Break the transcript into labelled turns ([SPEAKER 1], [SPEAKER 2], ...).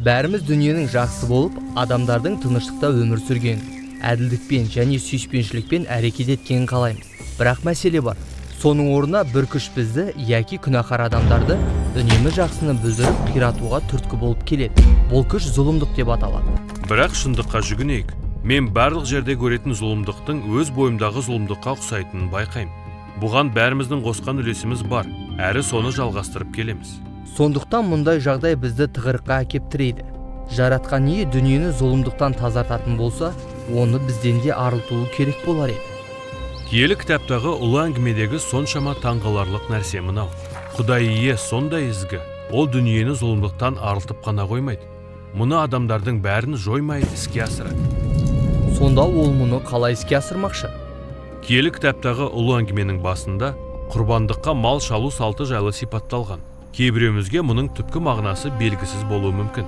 [SPEAKER 1] Бәріміз дүниенің жақсы болып, адамдардың тыныштықта өмір сүрген, әділдікпен және сүйіспеншілікпен әрекет еткенін қалаймыз. Бірақ мәселе бар. Соның орнына бір күш бізді, яки күнәһар адамдарды үнемі жақсыны бүлдіріп қиратуға түрткі болып келеді. Бұл күш зұлымдық деп аталады.
[SPEAKER 2] Бірақ шындыққа жүгінейік. Мен барлық жерде көретін зұлымдықтың өз бойымдағы зұлымдыққа ұқсайтынын байқаймын. Бұған бәріміздің қосқан үлесіміз бар, әрі соны жалғастырып келеміз.
[SPEAKER 1] Сондықтан мұндай жағдай бізді тығырыққа әкеп тірейді. Жаратқан ие дүниені зұлымдықтан тазартатын болса, оны бізден де арылтуы керек болар еді.
[SPEAKER 2] Киелі кітаптағы ұлы әңгімедегі соншама таңғаларлық нәрсе мынау. Құдай ие сондай ізгі, ол дүниені зұлымдықтан арылтып қана қоймайды. Мұны адамдардың бәрін жоймай іске асырады.
[SPEAKER 1] Сонда ол мұны қалай іске асырмақшы?
[SPEAKER 2] Киелі кітаптағы ұлы әңгіменің басында құрбандыққа мал шалу салты жайлы сипатталған. Кейбіреуімізге мұның түпкі мағынасы белгісіз болуы мүмкін.